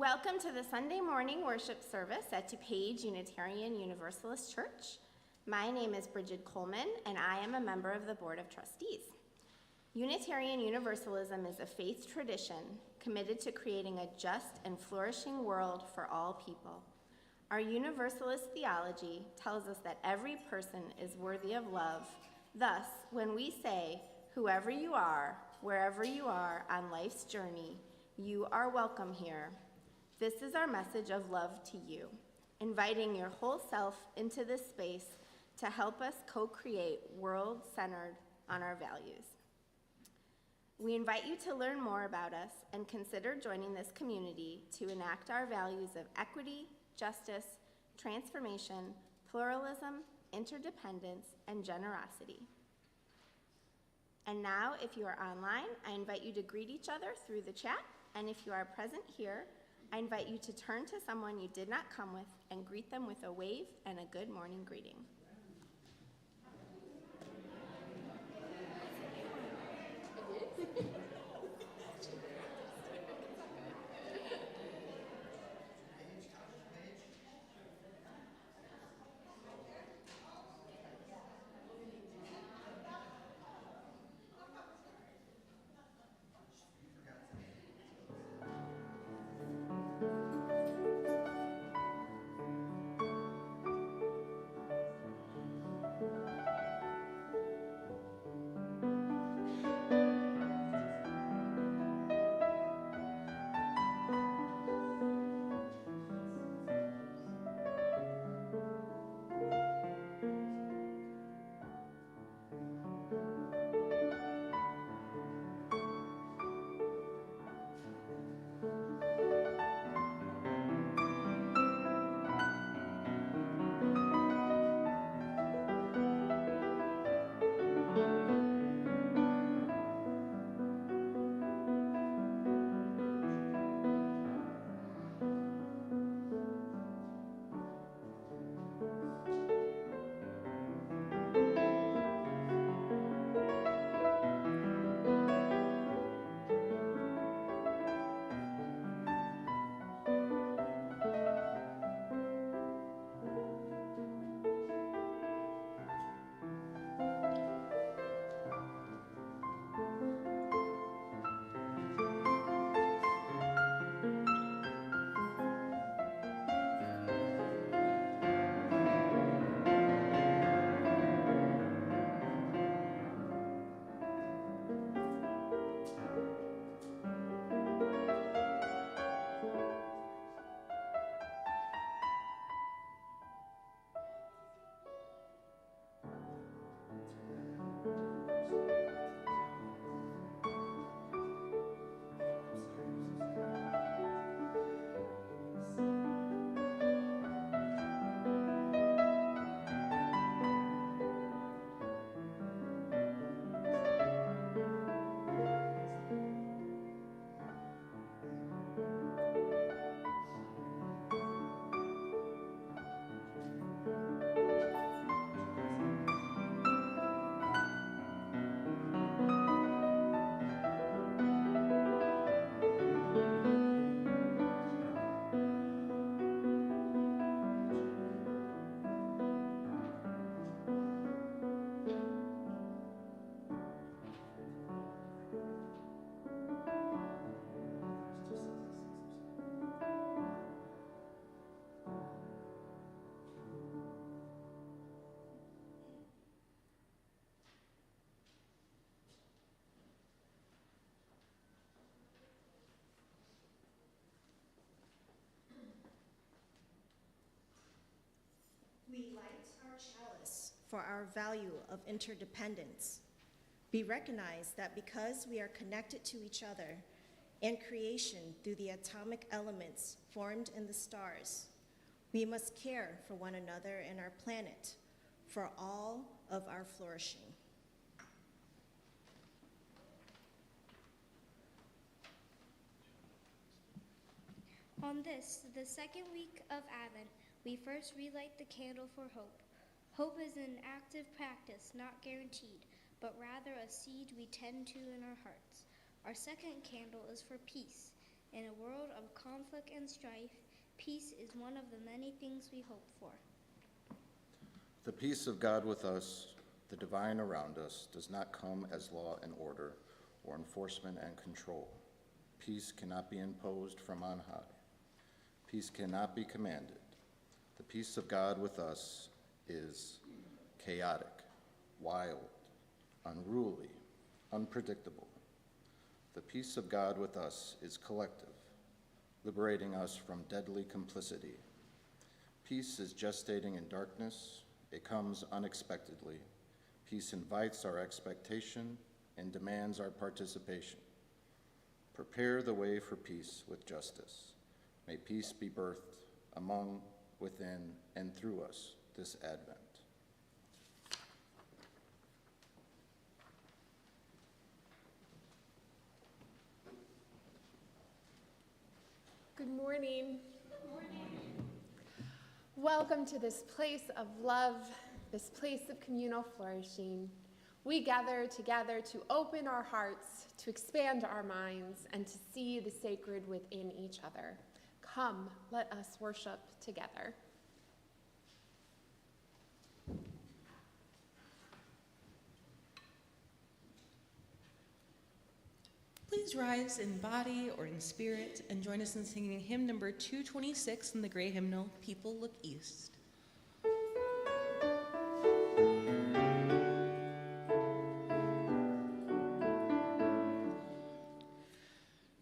Welcome to the Sunday morning worship service at DuPage Unitarian Universalist Church. My name is Bridget Coleman, and I am a member of the Board of Trustees. Unitarian Universalism is a faith tradition committed to creating a just and flourishing world for all people. Our Universalist theology tells us that every person is worthy of love. Thus, when we say, whoever you are, wherever you are on life's journey, you are welcome here. This is our message of love to you, inviting your whole self into this space to help us co-create world centered on our values. We invite you to learn more about us and consider joining this community to enact our values of equity, justice, transformation, pluralism, interdependence, and generosity. And now, if you are online, I invite you to greet each other through the chat, and if you are present here, I invite you to turn to someone you did not come with and greet them with a wave and a good morning greeting. We light our chalice for our value of interdependence. We recognize that because we are connected to each other and creation through the atomic elements formed in the stars, we must care for one another and our planet for all of our flourishing. On this, the second week of Advent, we first relight the candle for hope. Hope is an active practice, not guaranteed, but rather a seed we tend to in our hearts. Our second candle is for peace. In a world of conflict and strife, peace is one of the many things we hope for. The peace of God with us, the divine around us, does not come as law and order or enforcement and control. Peace cannot be imposed from on high. Peace cannot be commanded. The peace of God with us is chaotic, wild, unruly, unpredictable. The peace of God with us is collective, liberating us from deadly complicity. Peace is gestating in darkness. It comes unexpectedly. Peace invites our expectation and demands our participation. Prepare the way for peace with justice. May peace be birthed among, within, and through us this Advent. Good morning. Good morning. Welcome to this place of love, this place of communal flourishing. We gather together to open our hearts, to expand our minds, and to see the sacred within each other. Come, let us worship together. Please rise in body or in spirit and join us in singing hymn number 226 in the gray hymnal, People Look East.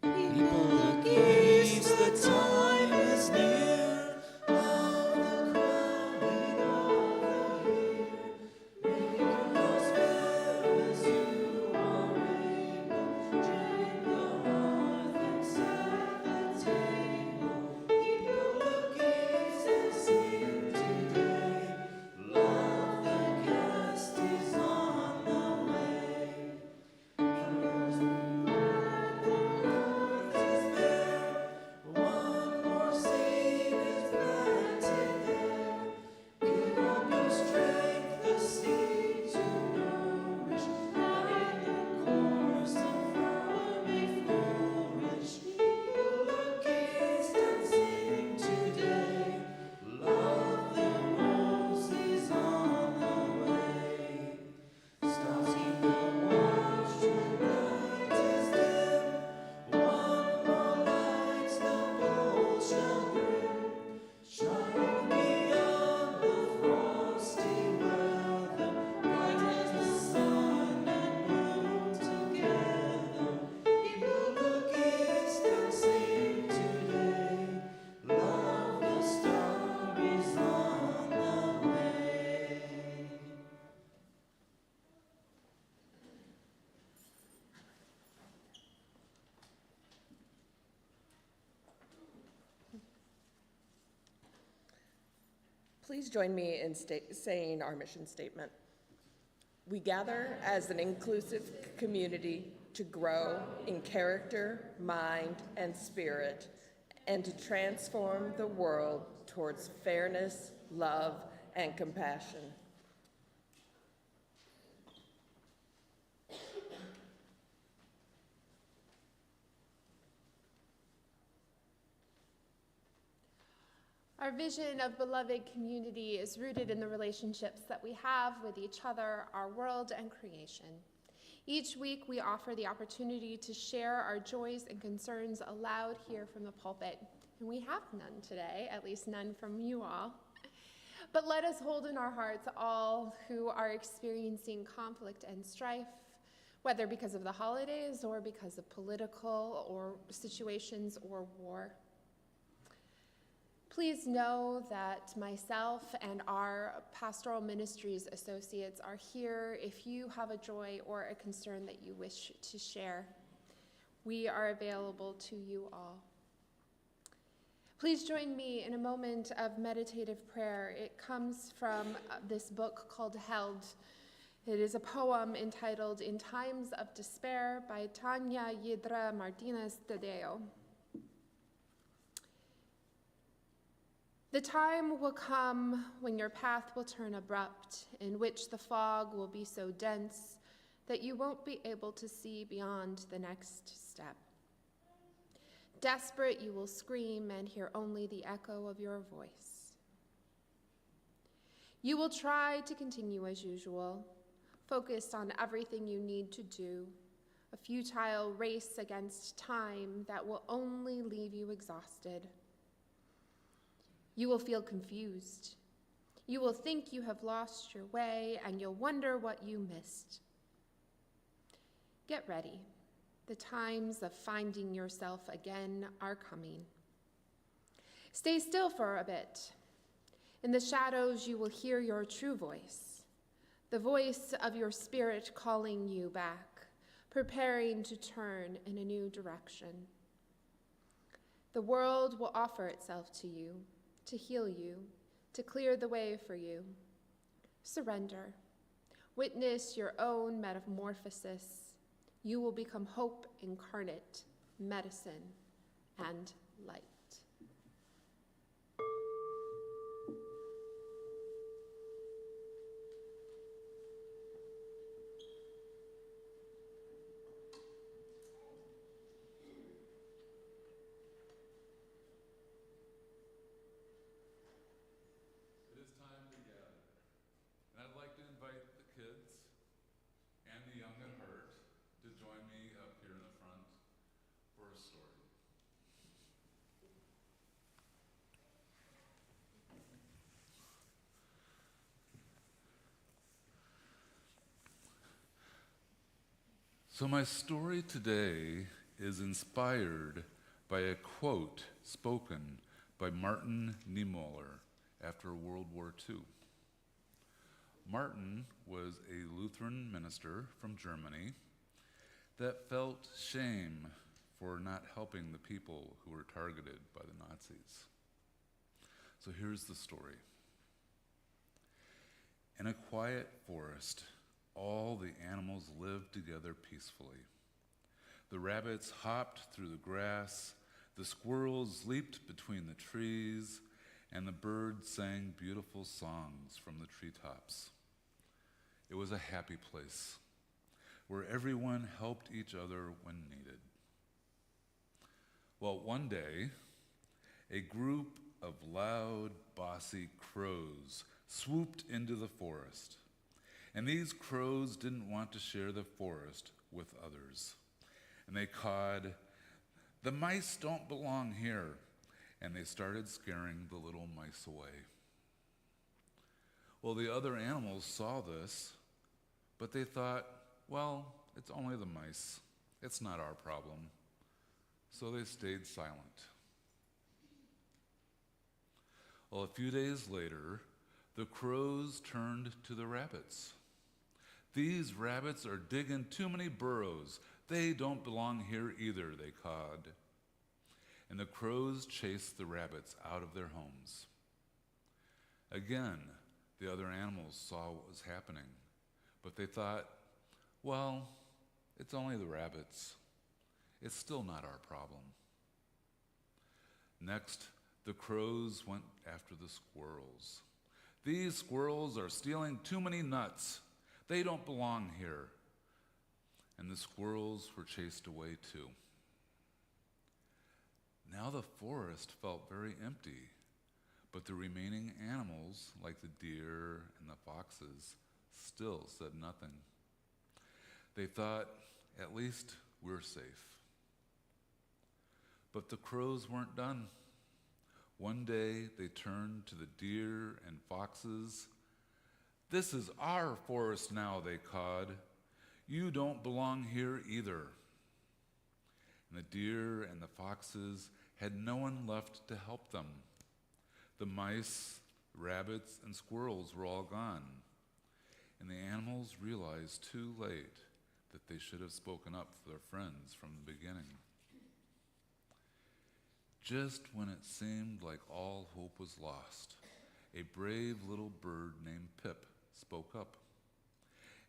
People look east, the time is near, of the crowning of the year. Make us fair as you are able, join the hearth and set the table. People look east and sing today, love the guest is on the way. Here's the one more seed is planted there. Give up your strength, the seed to nourish. Guide the course, the flower may flourish. People look east and sing today. Love the rose is on the way. Stars keep the watch when night is dim. One more light the bold shall bring, shining beyond the frosty weather, bright as the sun and moon together. People look east and sing today, love the star is on the way. Please join me in saying our mission statement. We gather as an inclusive community to grow in character, mind, and spirit, and to transform the world towards fairness, love, and compassion. Our vision of beloved community is rooted in the relationships that we have with each other, our world, and creation. Each week, we offer the opportunity to share our joys and concerns aloud here from the pulpit. And we have none today, at least none from you all. But let us hold in our hearts all who are experiencing conflict and strife, whether because of the holidays or because of political or situations or war. Please know that myself and our pastoral ministries associates are here if you have a joy or a concern that you wish to share. We are available to you all. Please join me in a moment of meditative prayer. It comes from this book called Held. It is a poem entitled In Times of Despair by Tania Yedra Martinez Tadeo. The time will come when your path will turn abrupt, in which the fog will be so dense that you won't be able to see beyond the next step. Desperate, you will scream and hear only the echo of your voice. You will try to continue as usual, focused on everything you need to do, a futile race against time that will only leave you exhausted. You will feel confused. You will think you have lost your way, and you'll wonder what you missed. Get ready. The times of finding yourself again are coming. Stay still for a bit. In the shadows, you will hear your true voice, the voice of your spirit calling you back, preparing to turn in a new direction. The world will offer itself to you, to heal you, to clear the way for you. Surrender. Witness your own metamorphosis. You will become hope incarnate, medicine, and light. It is time to gather, and I'd like to invite the kids and the young at heart to join me up here in the front for a story. So my story today is inspired by a quote spoken by Martin Niemöller after World War II. Martin was a Lutheran minister from Germany that felt shame for not helping the people who were targeted by the Nazis. So here's the story. In a quiet forest, all the animals lived together peacefully. The rabbits hopped through the grass, the squirrels leaped between the trees, and the birds sang beautiful songs from the treetops. It was a happy place where everyone helped each other when needed. Well, one day, a group of loud, bossy crows swooped into the forest. And these crows didn't want to share the forest with others. And they cawed, "The mice don't belong here." And they started scaring the little mice away. Well, the other animals saw this, but they thought, well, it's only the mice. It's not our problem. So they stayed silent. Well, a few days later, the crows turned to the rabbits. "These rabbits are digging too many burrows. They don't belong here either," they cawed. And the crows chased the rabbits out of their homes. Again, the other animals saw what was happening, but they thought, well, it's only the rabbits. It's still not our problem. Next, the crows went after the squirrels. "These squirrels are stealing too many nuts. They don't belong here." And the squirrels were chased away too. Now the forest felt very empty, but the remaining animals, like the deer and the foxes, still said nothing. They thought, at least we're safe. But the crows weren't done. One day they turned to the deer and foxes. "This is our forest now," they cawed. "You don't belong here either." And the deer and the foxes had no one left to help them. The mice, rabbits, and squirrels were all gone. And the animals realized too late that they should have spoken up for their friends from the beginning. Just when it seemed like all hope was lost, a brave little bird named Pip spoke up.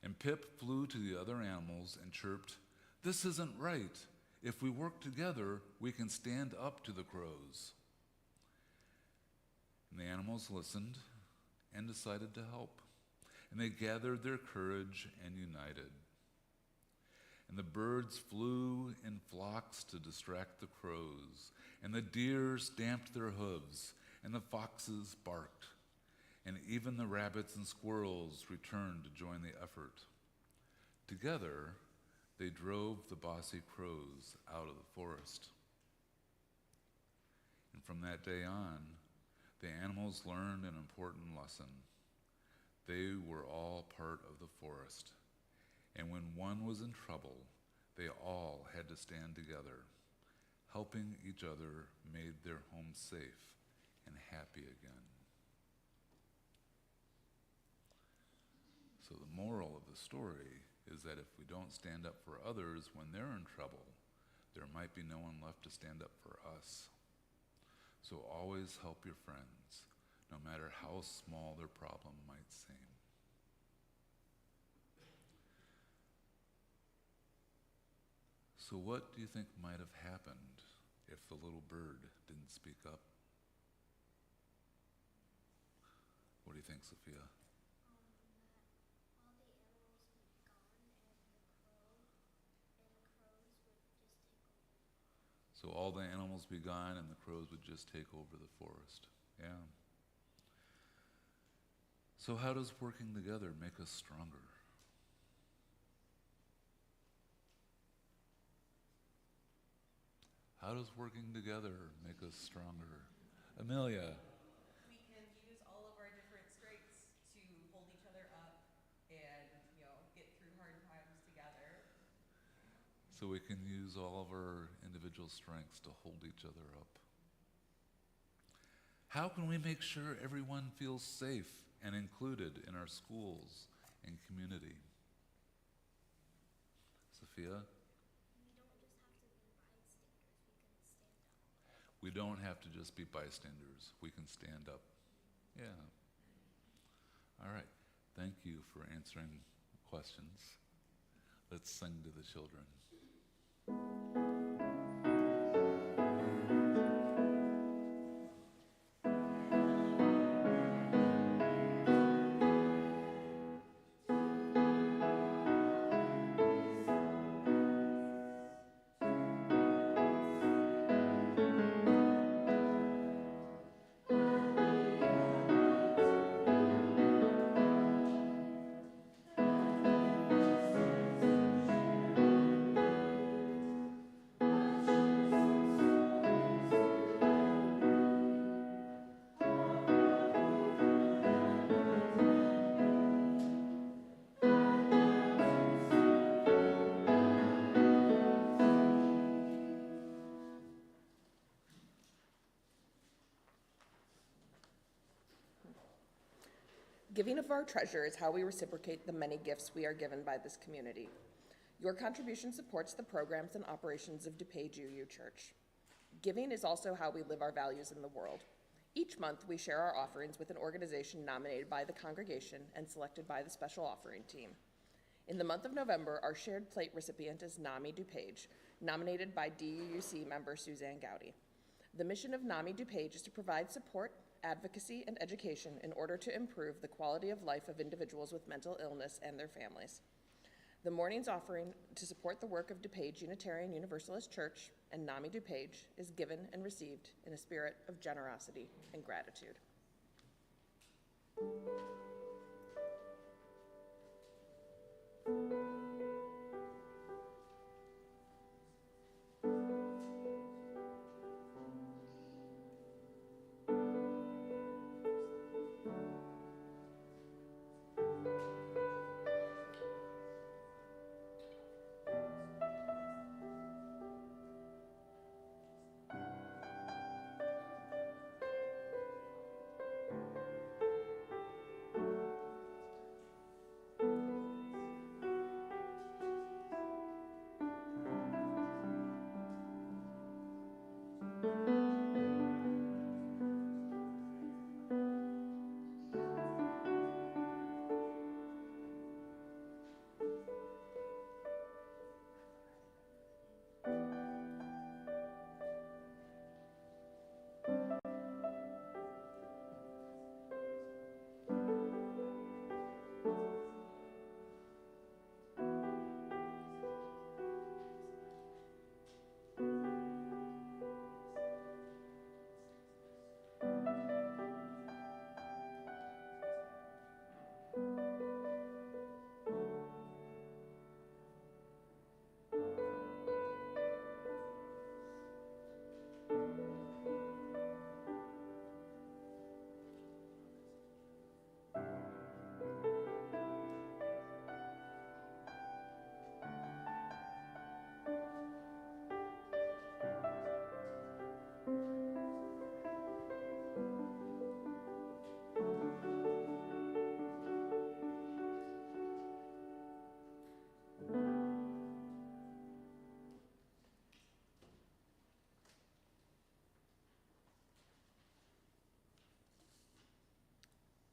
And Pip flew to the other animals and chirped, "This isn't right. If we work together, we can stand up to the crows." And the animals listened and decided to help. And they gathered their courage and united. and the birds flew in flocks to distract the crows, and the deer stamped their hooves, and the foxes barked, and even the rabbits and squirrels returned to join the effort. Together, they drove the bossy crows out of the forest. And from that day on, the animals learned an important lesson. They were all part of the forest, and when one was in trouble, they all had to stand together. Helping each other made their home safe and happy again. So the moral of the story is that if we don't stand up for others when they're in trouble, there might be no one left to stand up for us. So always help your friends, no matter how small their problem might seem. So what do you think might have happened if the little bird didn't speak up? What do you think, Sophia? So all the animals be gone and the crows would just take over the forest. Yeah. So how does working together make us stronger? How does working together make us stronger? Amelia. We can use all of our different strengths to hold each other up and, get through hard times together. So we can use all of our individual strengths to hold each other up. How can we make sure everyone feels safe and included in our schools and community? Sophia? We don't have to just be bystanders. We can stand up. Yeah. All right. Thank you for answering questions. Let's sing to the children. Giving of our treasure is how we reciprocate the many gifts we are given by this community. Your contribution supports the programs and operations of DuPage UU Church. Giving is also how we live our values in the world. Each month, we share our offerings with an organization nominated by the congregation and selected by the special offering team. In the month of November, our shared plate recipient is NAMI DuPage, nominated by DUUC member Suzanne Gowdy. The mission of NAMI DuPage is to provide support, advocacy, and education in order to improve the quality of life of individuals with mental illness and their families. The morning's offering to support the work of DuPage Unitarian Universalist Church and NAMI DuPage is given and received in a spirit of generosity and gratitude.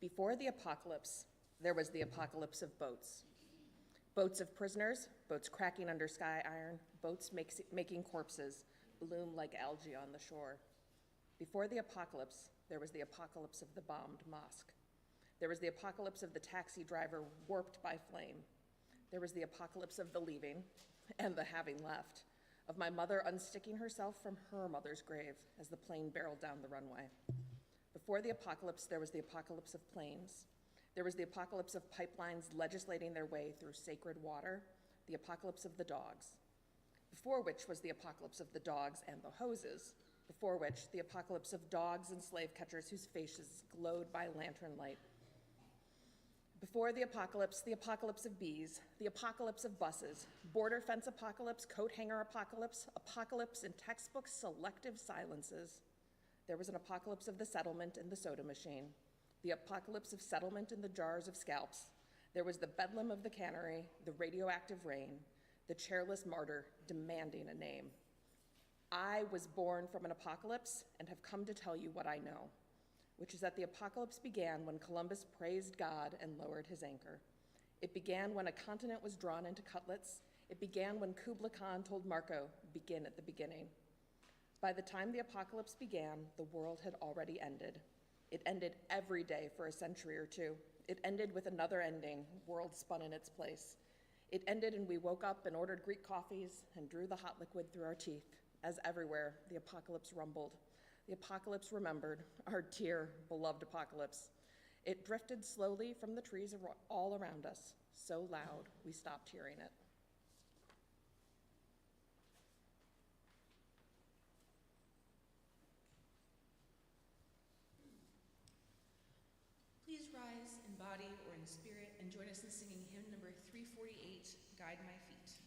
Before the apocalypse, there was the apocalypse of boats. Boats of prisoners, boats cracking under sky iron, boats making corpses bloom like algae on the shore. Before the apocalypse, there was the apocalypse of the bombed mosque. There was the apocalypse of the taxi driver warped by flame. There was the apocalypse of the leaving and the having left, of my mother unsticking herself from her mother's grave as the plane barreled down the runway. Before the apocalypse, there was the apocalypse of planes. There was the apocalypse of pipelines legislating their way through sacred water, the apocalypse of the dogs. Before which was the apocalypse of the dogs and the hoses, before which the apocalypse of dogs and slave catchers whose faces glowed by lantern light. Before the apocalypse of bees, the apocalypse of buses, border fence apocalypse, coat hanger apocalypse, apocalypse in textbook selective silences. There was an apocalypse of the settlement and the soda machine, the apocalypse of settlement in the jars of scalps. There was the bedlam of the cannery, the radioactive rain, the chairless martyr demanding a name. I was born from an apocalypse and have come to tell you what I know, which is that the apocalypse began when Columbus praised God and lowered his anchor. It began when a continent was drawn into cutlets. It began when Kubla Khan told Marco, begin at the beginning. By the time the apocalypse began, the world had already ended. It ended every day for a century or two. It ended with another ending, world spun in its place. It ended and we woke up and ordered Greek coffees and drew the hot liquid through our teeth, as everywhere the apocalypse rumbled. The apocalypse remembered, our dear, beloved apocalypse. It drifted slowly from the trees all around us, so loud we stopped hearing it. Please rise in body or in spirit and join us in singing hymn number 348, Guide My Feet.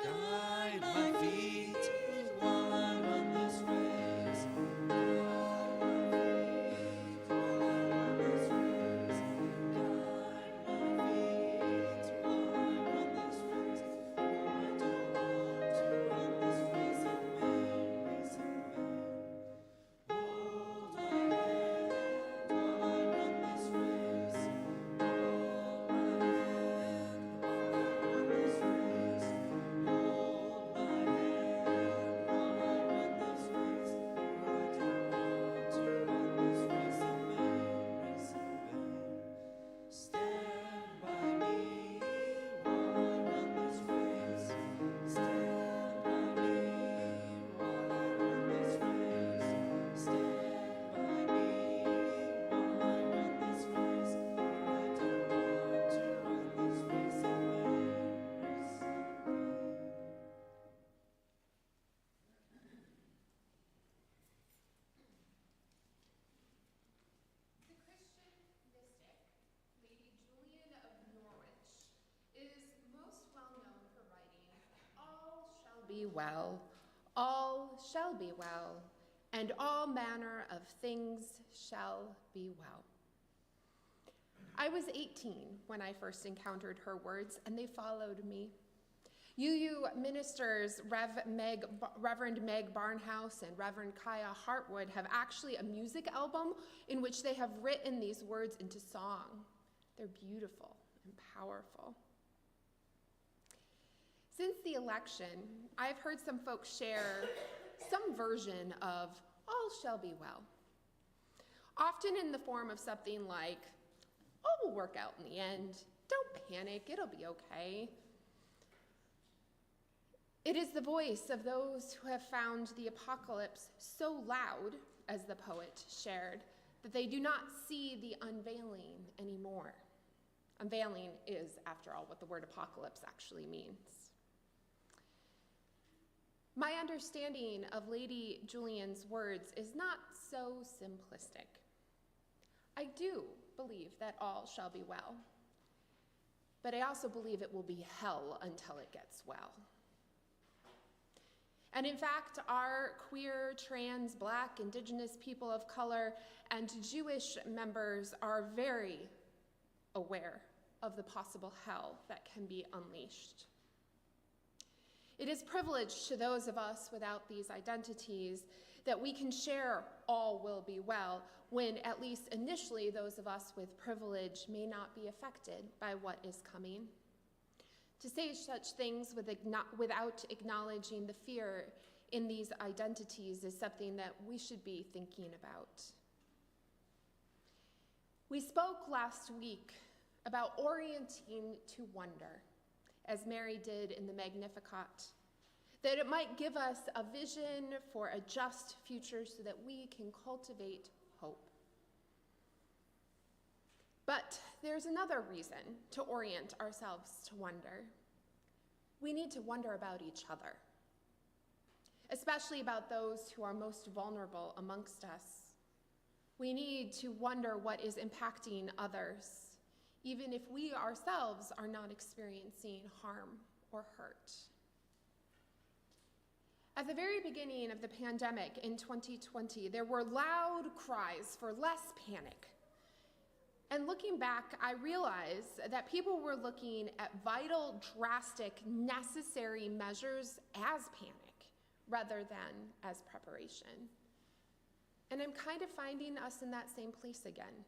Guide my feet while I run this race. Guide my feet while I run this race. Guide my feet while I run this race. For I don't want to run this race in vain, Hold my hand while I run this race. Hold my hand while I run this race. Hold my hand while I run this race, for I don't want to run this race in vain, Stand by me while I run this race. Stand by me while I run this race. Stand by me while I run this race, for I don't want to run this race in vain. The Christian mystic, Lady Julian of Norwich, is most well known for writing, "All shall be well, all shall be well, and all manner of things shall be well." I was 18 when I first encountered her words, and they followed me. UU ministers Reverend Meg Barnhouse and Reverend Kaya Hartwood have actually a music album in which they have written these words into song. They're beautiful and powerful. Since the election, I've heard some folks share some version of "all shall be well," often in the form of something like, "All will work out in the end. Don't panic, it'll be okay." It is the voice of those who have found the apocalypse so loud, as the poet shared, that they do not see the unveiling anymore. Unveiling is, after all, what the word apocalypse actually means. My understanding of Lady Julian's words is not so simplistic. I do believe that all shall be well, but I also believe it will be hell until it gets well. And in fact, our queer, trans, Black, Indigenous, people of color, and Jewish members are very aware of the possible hell that can be unleashed. It is privilege to those of us without these identities that we can share all will be well, when at least initially those of us with privilege may not be affected by what is coming. To say such things without acknowledging the fear in these identities is something that we should be thinking about. We spoke last week about orienting to wonder, as Mary did in the Magnificat, that it might give us a vision for a just future so that we can cultivate hope. But there's another reason to orient ourselves to wonder. We need to wonder about each other, especially about those who are most vulnerable amongst us. We need to wonder what is impacting others, even if we ourselves are not experiencing harm or hurt. At the very beginning of the pandemic in 2020, there were loud cries for less panic. And looking back, I realized that people were looking at vital, drastic, necessary measures as panic rather than as preparation. And I'm kind of finding us in that same place again.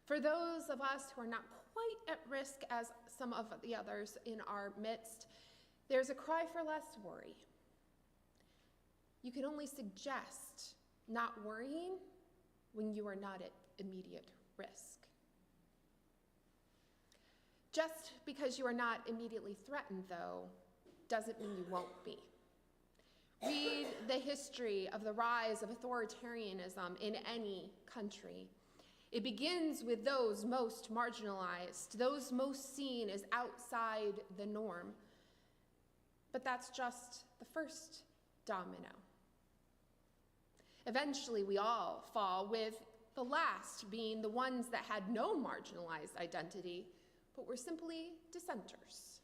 For those of us who are not quite at risk as some of the others in our midst, there's a cry for less worry. You can only suggest not worrying when you are not at immediate risk. Just because you are not immediately threatened, though, doesn't mean you won't be. Read the history of the rise of authoritarianism in any country. It begins with those most marginalized, those most seen as outside the norm. But that's just the first domino. Eventually, we all fall, with the last being the ones that had no marginalized identity, but were simply dissenters.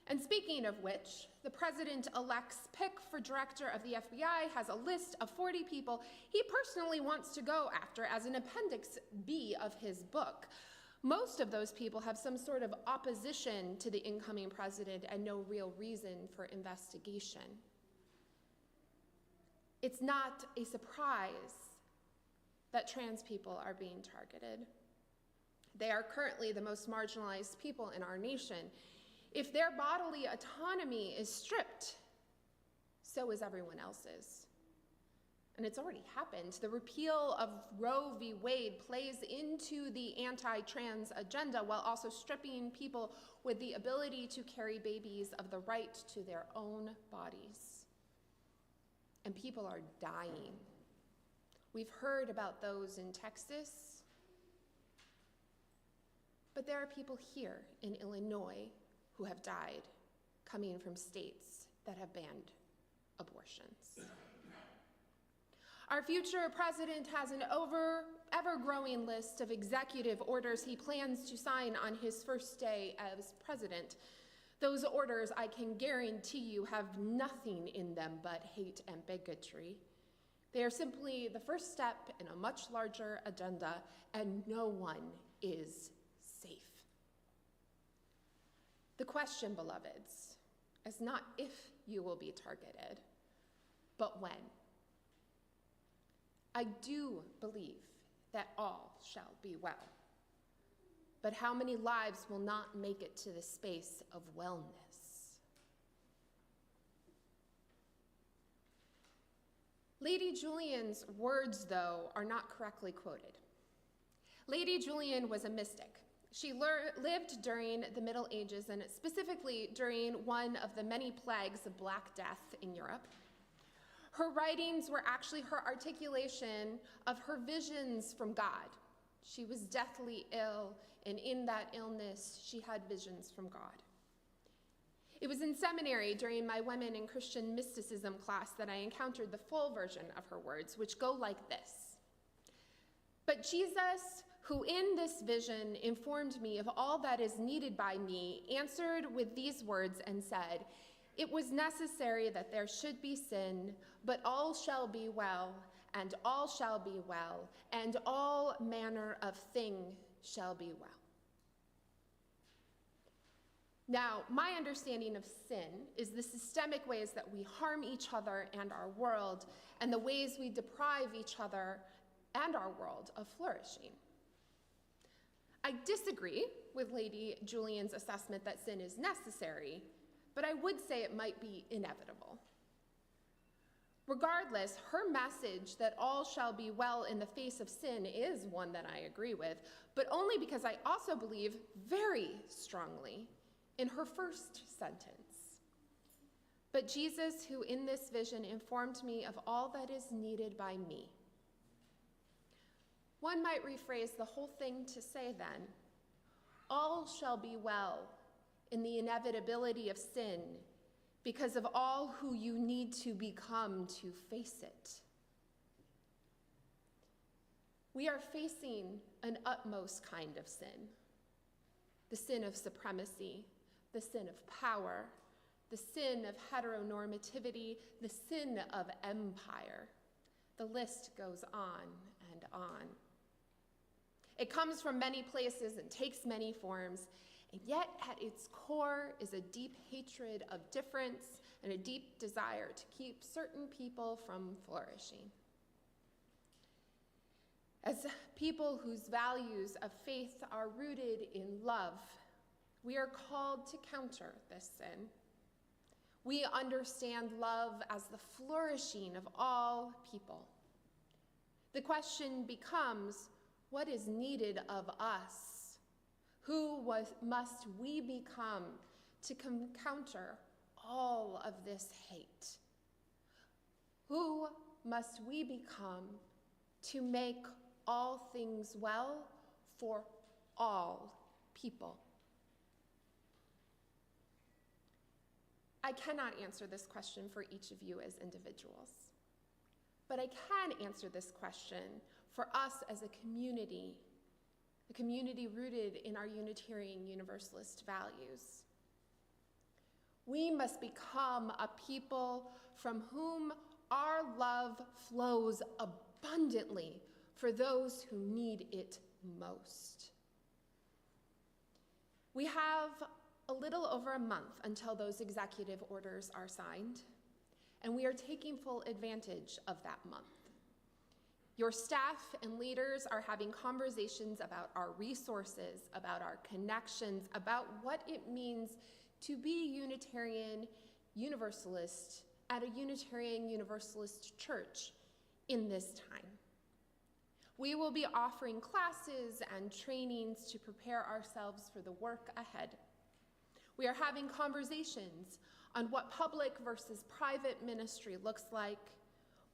And speaking of which, the president-elect's pick for director of the FBI has a list of 40 people he personally wants to go after as an appendix B of his book. Most of those people have some sort of opposition to the incoming president and no real reason for investigation. It's not a surprise that trans people are being targeted. They are currently the most marginalized people in our nation. If their bodily autonomy is stripped, so is everyone else's. And it's already happened. The repeal of Roe v. Wade plays into the anti-trans agenda while also stripping people with the ability to carry babies of the right to their own bodies. And people are dying. We've heard about those in Texas, but there are people here in Illinois who have died, coming from states that have banned abortions. Our future president has an ever-growing list of executive orders he plans to sign on his first day as president. Those orders, I can guarantee you, have nothing in them but hate and bigotry. They are simply the first step in a much larger agenda, and no one is safe. The question, beloveds, is not if you will be targeted, but when. I do believe that all shall be well, but how many lives will not make it to the space of wellness? Lady Julian's words, though, are not correctly quoted. Lady Julian was a mystic. She lived during the Middle Ages, and specifically during one of the many plagues of Black Death in Europe. Her writings were actually her articulation of her visions from God. She was deathly ill, and in that illness, she had visions from God. It was in seminary during my Women in Christian Mysticism class that I encountered the full version of her words, which go like this. But Jesus, who in this vision informed me of all that is needed by me, answered with these words and said, "It was necessary that there should be sin, but all shall be well, and all shall be well, and all manner of thing shall be well." Now, my understanding of sin is the systemic ways that we harm each other and our world, and the ways we deprive each other and our world of flourishing. I disagree with Lady Julian's assessment that sin is necessary, but I would say it might be inevitable. Regardless, her message that all shall be well in the face of sin is one that I agree with, but only because I also believe very strongly in her first sentence. But Jesus, who in this vision informed me of all that is needed by me. One might rephrase the whole thing to say then, all shall be well in the inevitability of sin because of all who you need to become to face it. We are facing an utmost kind of sin, the sin of supremacy, the sin of power, the sin of heteronormativity, the sin of empire. The list goes on and on. It comes from many places and takes many forms, and yet at its core is a deep hatred of difference and a deep desire to keep certain people from flourishing. As people whose values of faith are rooted in love, we are called to counter this sin. We understand love as the flourishing of all people. The question becomes, what is needed of us? Who must we become to counter all of this hate? Who must we become to make all things well for all people? I cannot answer this question for each of you as individuals, but I can answer this question for us as a community rooted in our Unitarian Universalist values. We must become a people from whom our love flows abundantly for those who need it most. We have a little over a month until those executive orders are signed, and we are taking full advantage of that month. Your staff and leaders are having conversations about our resources, about our connections, about what it means to be Unitarian Universalist at a Unitarian Universalist church in this time. We will be offering classes and trainings to prepare ourselves for the work ahead. We are having conversations on what public versus private ministry looks like.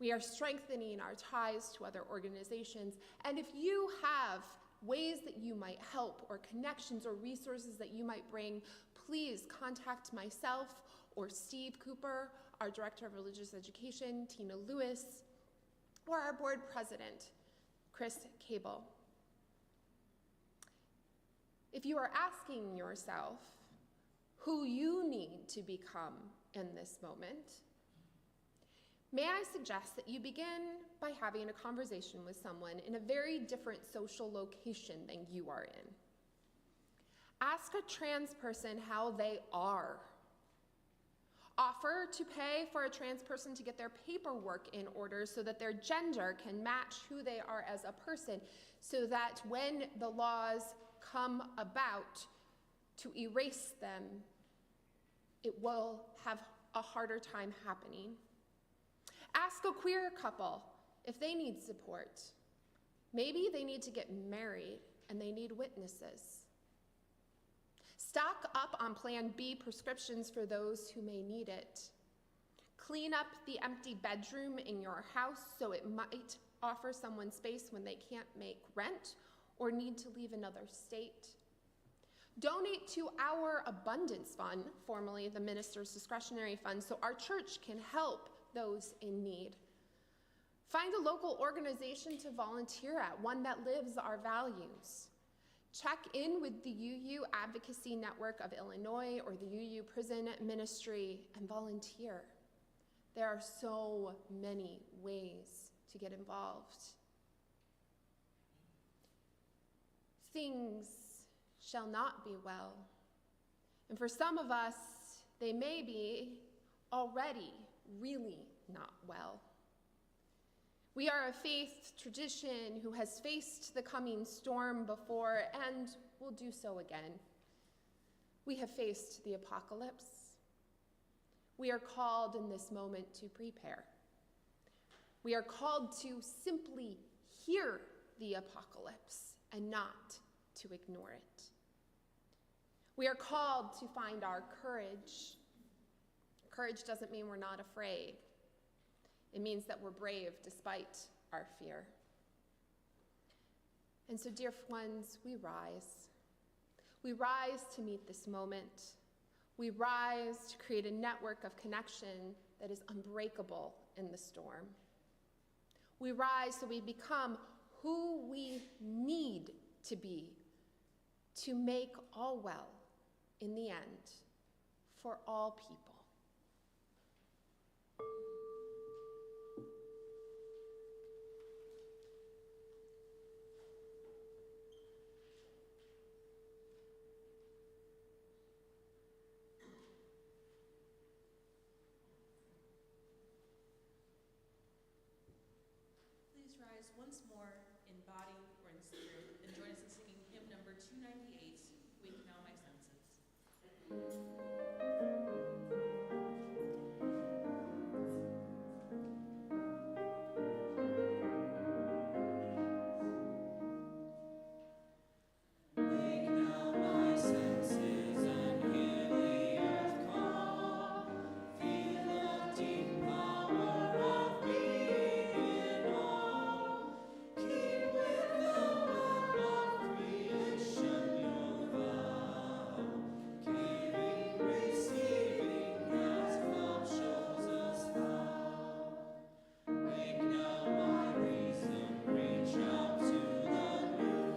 We are strengthening our ties to other organizations. And if you have ways that you might help or connections or resources that you might bring, please contact myself or Steve Cooper, our Director of Religious Education, Tina Lewis, or our board president, Chris Cable. If you are asking yourself who you need to become in this moment, may I suggest that you begin by having a conversation with someone in a very different social location than you are in. Ask a trans person how they are. Offer to pay for a trans person to get their paperwork in order so that their gender can match who they are as a person, so that when the laws come about to erase them, it will have a harder time happening. Ask a queer couple if they need support. Maybe they need to get married and they need witnesses. Stock up on Plan B prescriptions for those who may need it. Clean up the empty bedroom in your house so it might offer someone space when they can't make rent or need to leave another state. Donate to our Abundance Fund, formerly the Minister's Discretionary Fund, so our church can help those in need. Find a local organization to volunteer at, one that lives our values. Check in with the UU Advocacy Network of Illinois or the UU Prison Ministry and volunteer. There are so many ways to get involved. Things shall not be well And for some of us, they may be already really not well. We are a faith tradition who has faced the coming storm before and will do so again. We have faced the apocalypse. We are called in this moment to prepare. We are called to simply hear the apocalypse and not to ignore it. We are called to find our courage. Courage doesn't mean we're not afraid. It means that we're brave despite our fear. And so, dear ones, we rise. We rise to meet this moment. We rise to create a network of connection that is unbreakable in the storm. We rise so we become who we need to be to make all well in the end for all people. Please rise once more in body or in spirit and join us in singing hymn number 298, Wake Now My Senses. Wake now my senses and hear the earth call. Feel the deep power of being in all. Keep with the web of creation your vow. Giving, receiving as love shows us how. Wake now my reason, reach out to the new.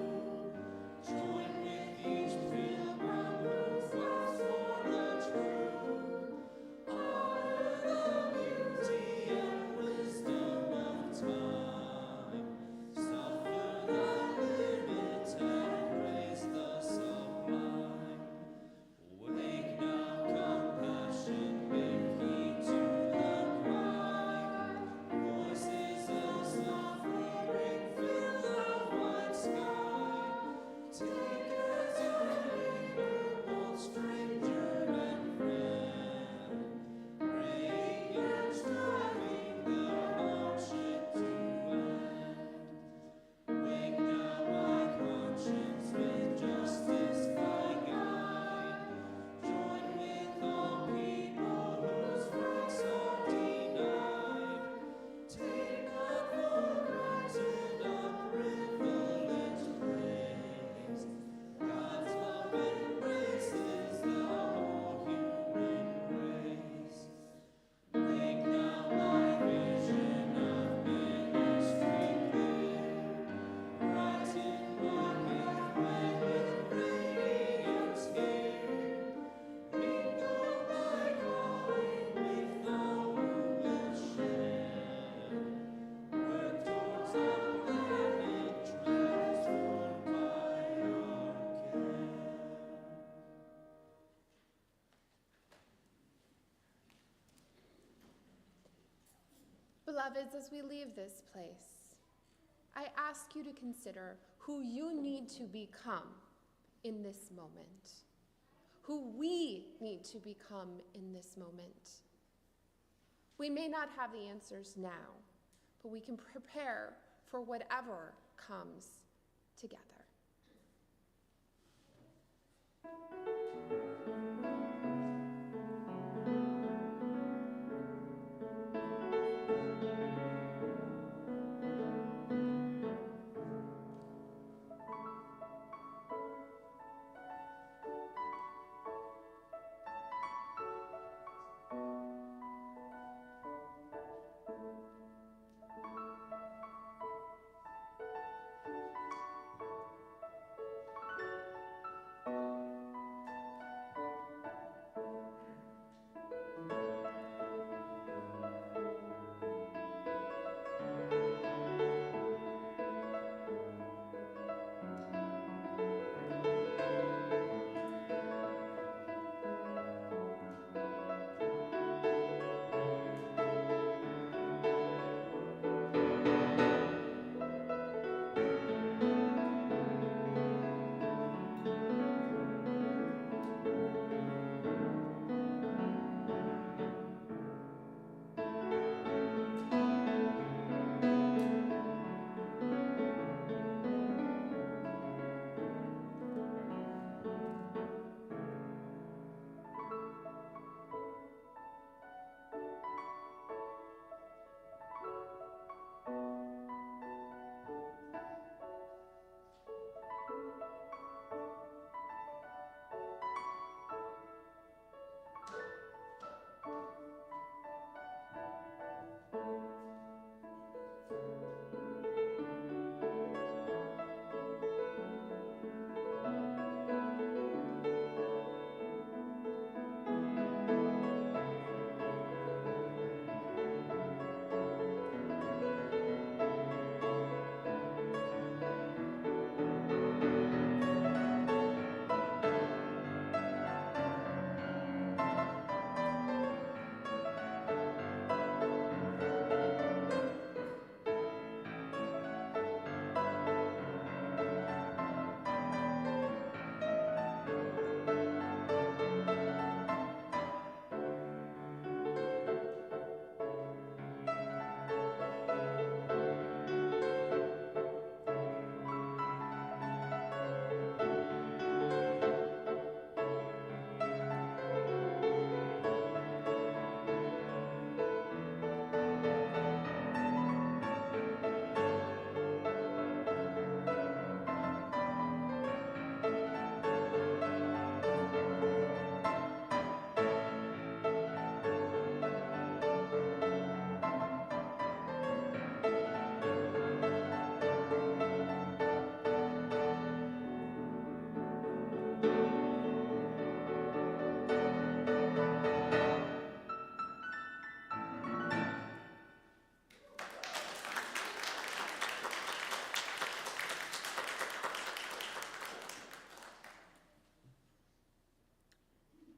Join with each pilgrim who fights for the truth. Honor the beauty and wisdom of time. Suffer the limit and raise the sublime. Wake now, compassion, give heed to the cry. Voices of suffering fill the wide sky. Take as your neighbor, both stranger and friend. Praying and striving the hardship to end. Wake now my conscience with justice thy guide. Join with all people whose rights are denied. Take not for granted a privileged place. God's love embraces the whole human race. Wake now my vision of ministry clear. Brighten my pathway with radiance here. Mingle my calling with all who will share. Work towards a planet transformed by your care. Beloveds, as we leave this place, I ask you to consider who you need to become in this moment, who we need to become in this moment. We may not have the answers now, but we can prepare for whatever comes together.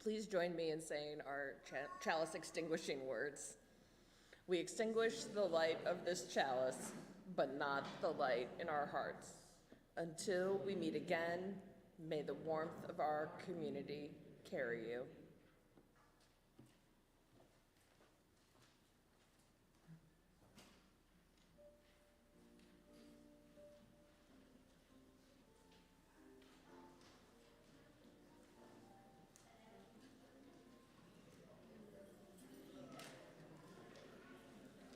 Please join me in saying our chalice extinguishing words. We extinguish the light of this chalice, but not the light in our hearts. Until we meet again, may the warmth of our community carry you.